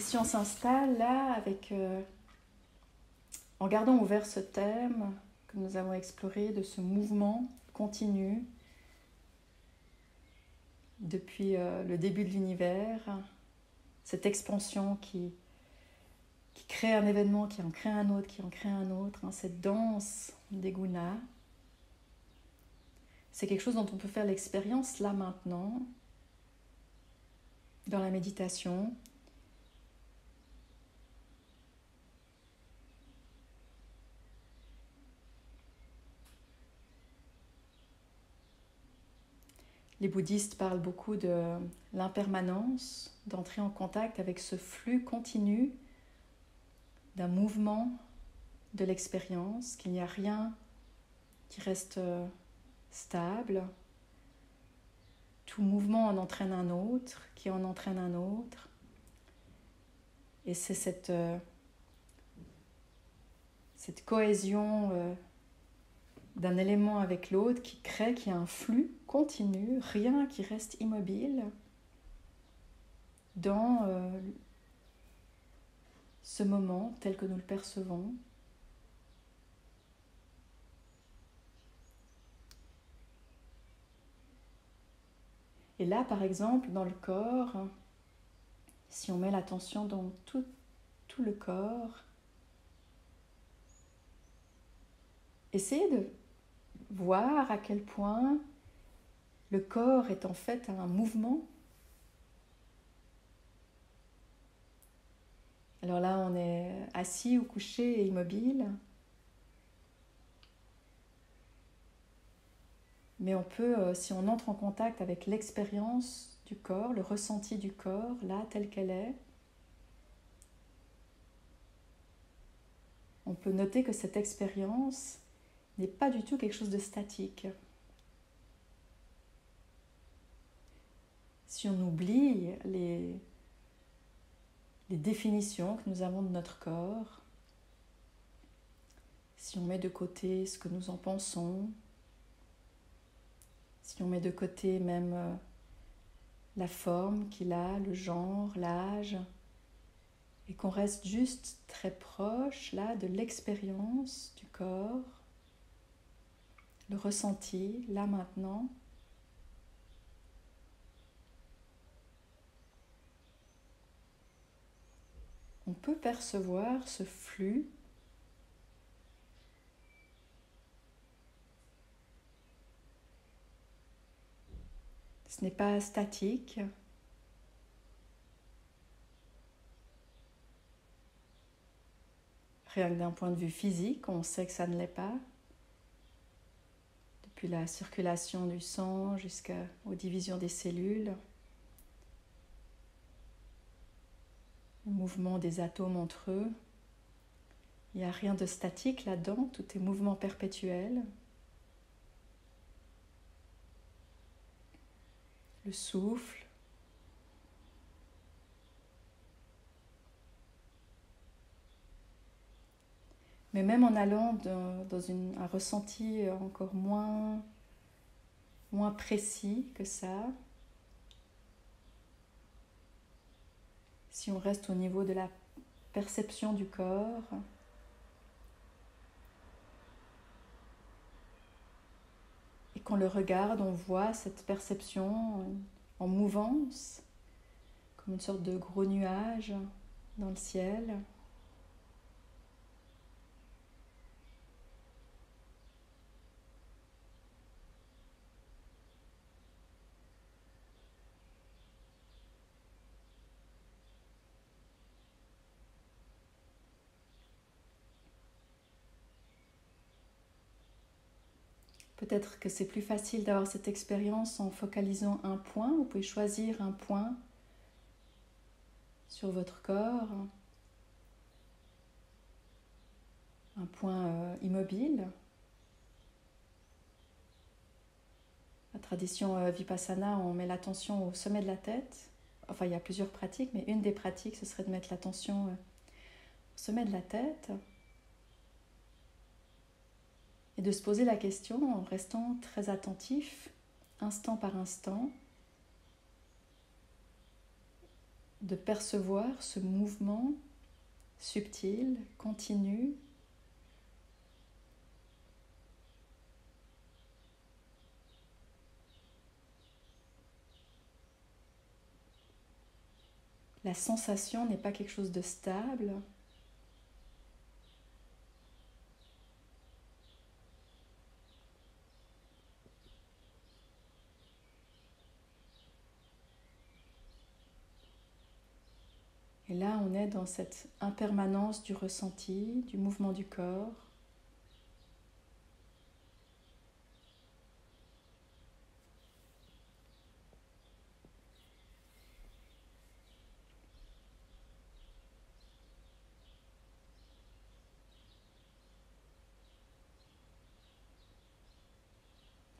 Et si on s'installe là avec, en gardant ouvert ce thème que nous avons exploré de ce mouvement continu depuis le début de l'univers, cette expansion qui crée un événement, qui en crée un autre, qui en crée un autre, cette danse des gunas, c'est quelque chose dont on peut faire l'expérience là maintenant, dans la méditation. Les bouddhistes parlent beaucoup de l'impermanence, d'entrer en contact avec ce flux continu d'un mouvement de l'expérience, qu'il n'y a rien qui reste stable. Tout mouvement en entraîne un autre, qui en entraîne un autre. Et c'est cette cohésion d'un élément avec l'autre qui crée qu'il y a un flux continu, rien qui reste immobile dans ce moment tel que nous le percevons. Et là, par exemple, dans le corps, si on met l'attention dans tout le corps, essayez de voir à quel point le corps est en fait un mouvement. Alors là, on est assis ou couché et immobile. Mais on peut, si on entre en contact avec l'expérience du corps, le ressenti du corps, là, telle qu'elle est, on peut noter que cette expérience n'est pas du tout quelque chose de statique. Si on oublie les définitions que nous avons de notre corps, si on met de côté ce que nous en pensons, si on met de côté même la forme qu'il a, le genre, l'âge, et qu'on reste juste très proche là de l'expérience du corps, le ressenti, là maintenant, on peut percevoir ce flux ce n'est pas statique. Rien que d'un point de vue physique, on sait que ça ne l'est pas. Depuis la circulation du sang jusqu'aux divisions des cellules, le mouvement des atomes entre eux, il n'y a rien de statique là-dedans, tout est mouvement perpétuel. Le souffle, mais même en allant dans un ressenti encore moins précis que ça, si on reste au niveau de la perception du corps, et qu'on le regarde, on voit cette perception en mouvance, comme une sorte de gros nuage dans le ciel. Peut-être que c'est plus facile d'avoir cette expérience en focalisant un point. Vous pouvez choisir un point sur votre corps, un point immobile. La tradition Vipassana, on met l'attention au sommet de la tête. Enfin, il y a plusieurs pratiques, mais une des pratiques, ce serait de mettre l'attention au sommet de la tête et de se poser la question en restant très attentif, instant par instant. de percevoir ce mouvement subtil, continu, la sensation n'est pas quelque chose de stable. Et là, on est dans cette impermanence du ressenti, du mouvement du corps.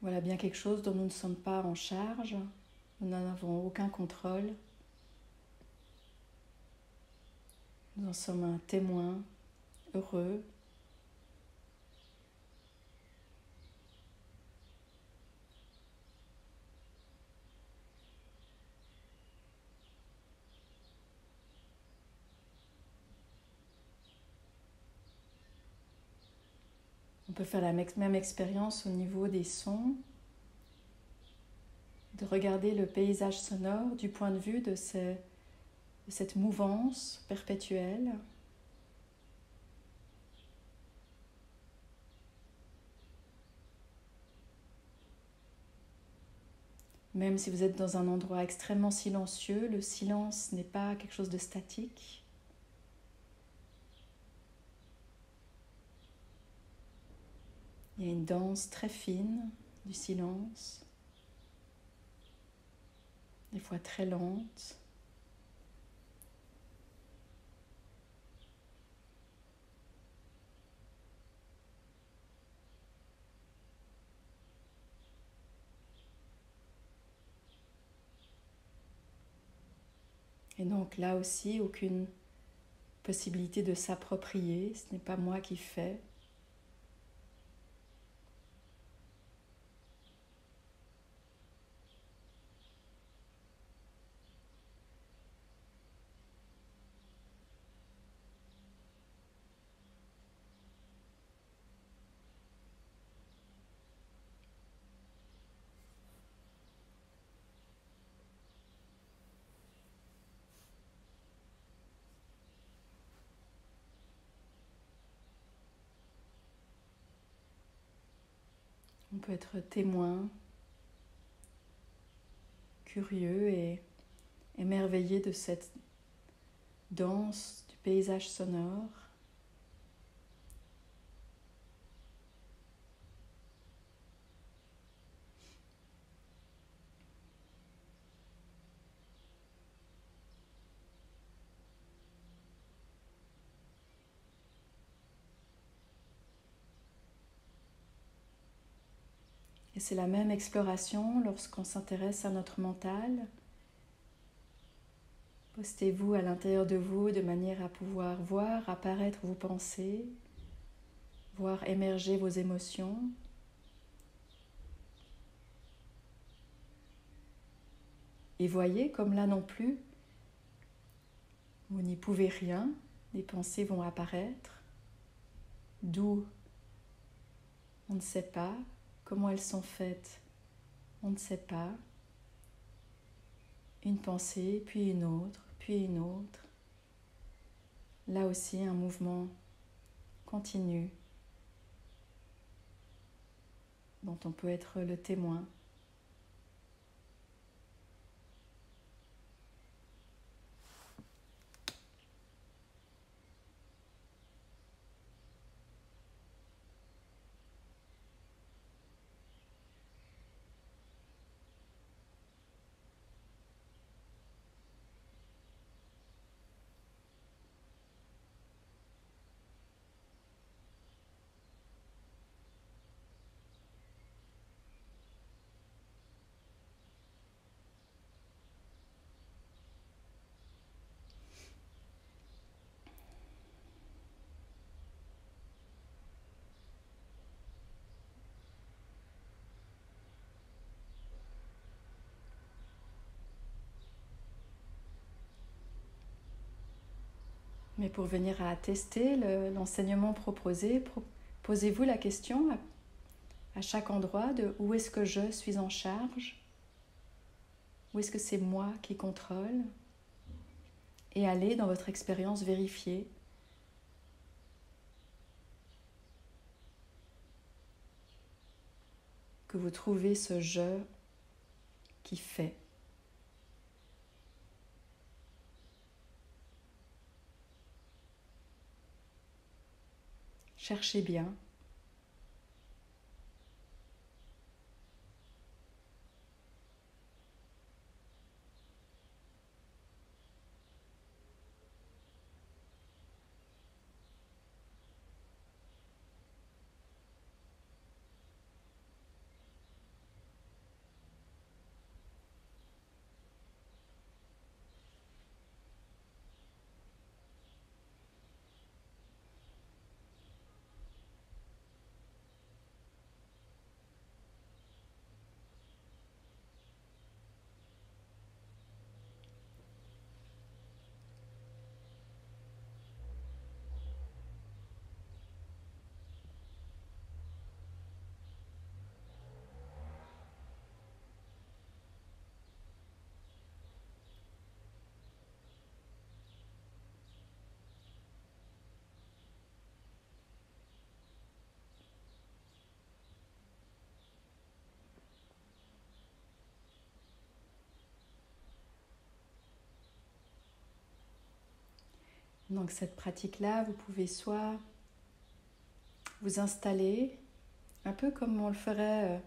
Voilà bien quelque chose dont nous ne sommes pas en charge, nous n'en avons aucun contrôle. Nous en sommes un témoin heureux. On peut faire la même expérience au niveau des sons, de regarder le paysage sonore du point de vue de cette mouvance perpétuelle. Même si vous êtes dans un endroit extrêmement silencieux, le silence n'est pas quelque chose de statique. Il y a une danse très fine du silence, des fois très lente. Et donc là aussi, aucune possibilité de s'approprier, ce n'est pas moi qui fais. On peut être témoin, curieux et émerveillé de cette danse du paysage sonore. Et c'est la même exploration lorsqu'on s'intéresse à notre mental. Postez-vous à l'intérieur de vous de manière à pouvoir voir apparaître vos pensées, voir émerger vos émotions. Et voyez comme là non plus, vous n'y pouvez rien, les pensées vont apparaître. D'où on ne sait pas, comment elles sont faites, on ne sait pas. Une pensée, puis une autre, puis une autre. Là aussi, un mouvement continu dont on peut être le témoin. Mais pour venir à tester l'enseignement proposé, posez-vous la question à chaque endroit de où est-ce que je suis en charge, où est-ce que c'est moi qui contrôle, et allez dans votre expérience vérifier que vous trouvez ce je qui fait. Cherchez bien. Donc cette pratique-là, vous pouvez soit vous installer, un peu comme on le ferait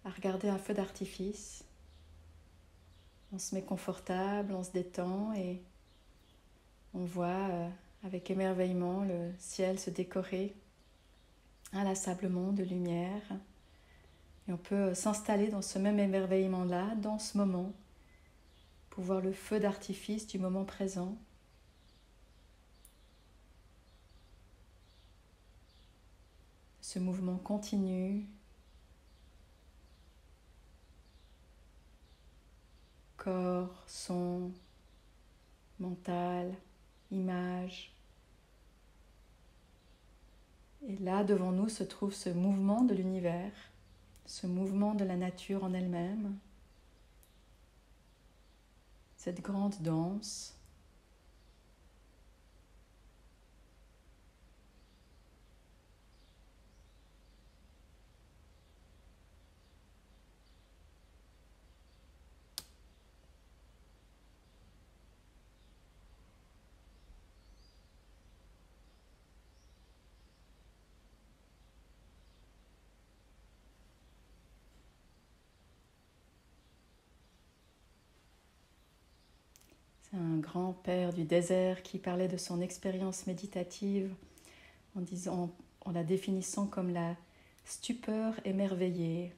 à regarder un feu d'artifice. On se met confortable, on se détend et on voit avec émerveillement le ciel se décorer inlassablement de lumière. Et on peut s'installer dans ce même émerveillement-là, dans ce moment, pour voir le feu d'artifice du moment présent. Ce mouvement continu, corps, son, mental, image. Et là, devant nous, se trouve ce mouvement de l'univers, ce mouvement de la nature en elle-même, cette grande danse. C'est un grand-père du désert qui parlait de son expérience méditative en la définissant comme la stupeur émerveillée.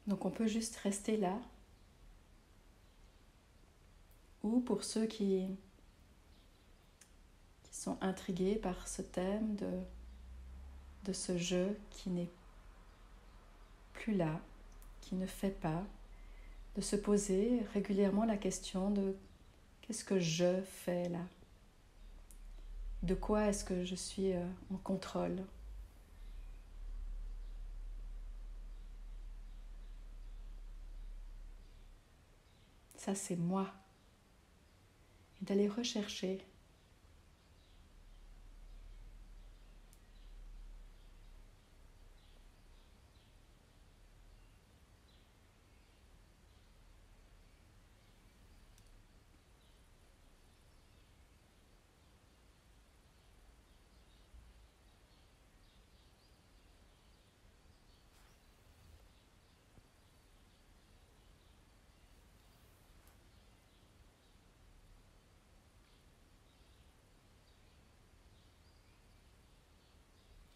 Donc on peut juste rester là. Ou pour ceux qui sont intrigués par ce thème de ce jeu qui n'est plus là, qui ne fait pas, de se poser régulièrement la question de qu'est-ce que je fais là? De quoi est-ce que je suis en contrôle? Ça, c'est moi. Et d'aller rechercher.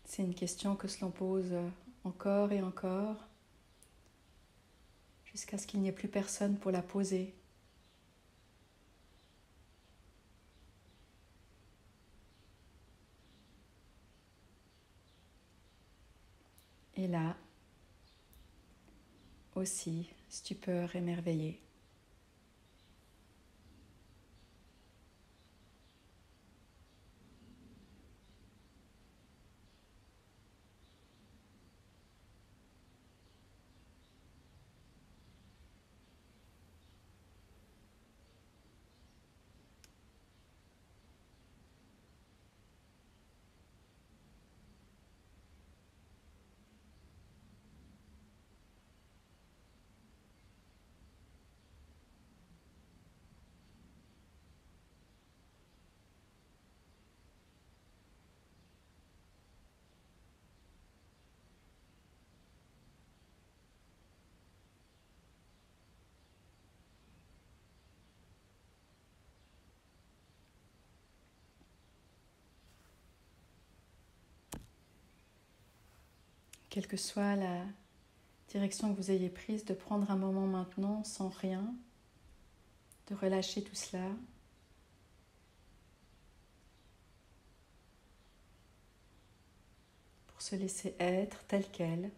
C'est une question que l'on pose encore et encore, jusqu'à ce qu'il n'y ait plus personne pour la poser. Et là, aussi, stupeur émerveillée. Quelle que soit la direction que vous ayez prise, de prendre un moment maintenant sans rien, de relâcher tout cela. Pour se laisser être tel quel.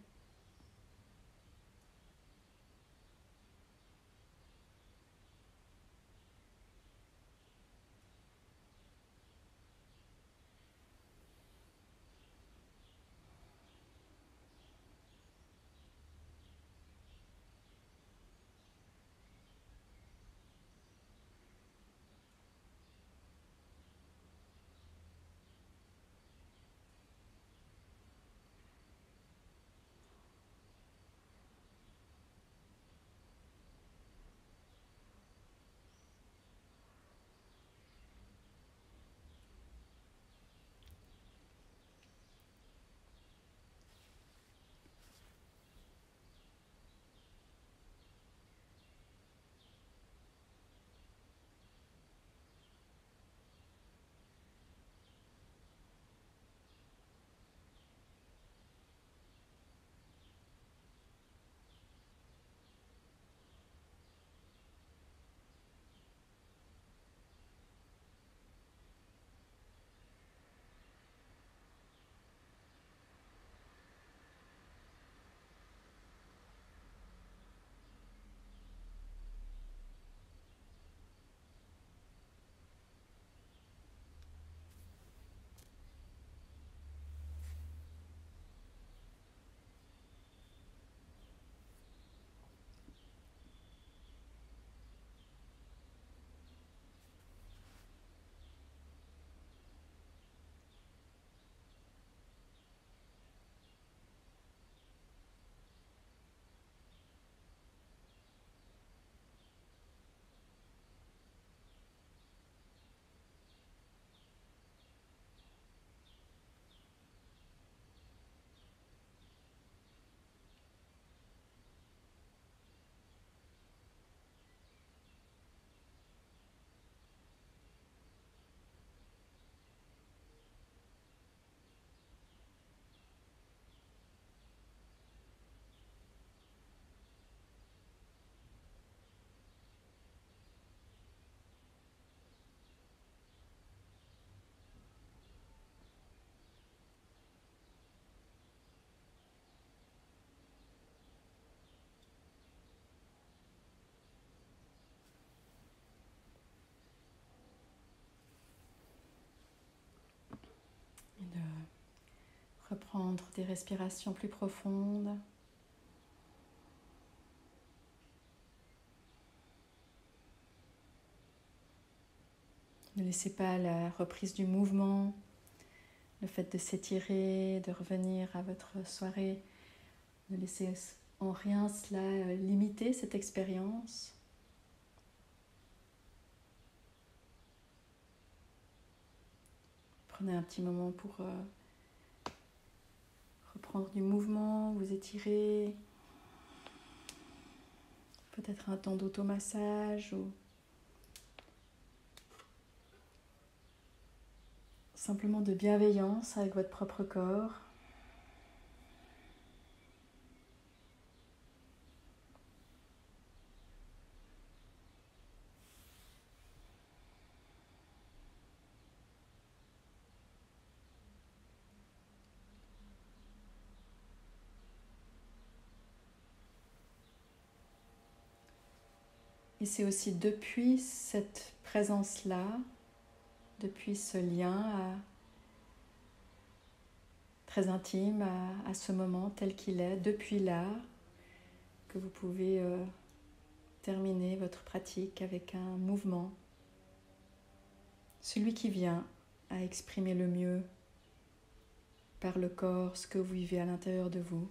Et de reprendre des respirations plus profondes. Ne laissez pas la reprise du mouvement, le fait de s'étirer, de revenir à votre soirée, ne laissez en rien cela limiter cette expérience. Prenez un petit moment pour reprendre du mouvement, vous étirer, peut-être un temps d'automassage ou simplement de bienveillance avec votre propre corps. Et c'est aussi depuis cette présence-là, depuis ce lien très intime à ce moment tel qu'il est, depuis là, que vous pouvez terminer votre pratique avec un mouvement, celui qui vient à exprimer le mieux par le corps ce que vous vivez à l'intérieur de vous.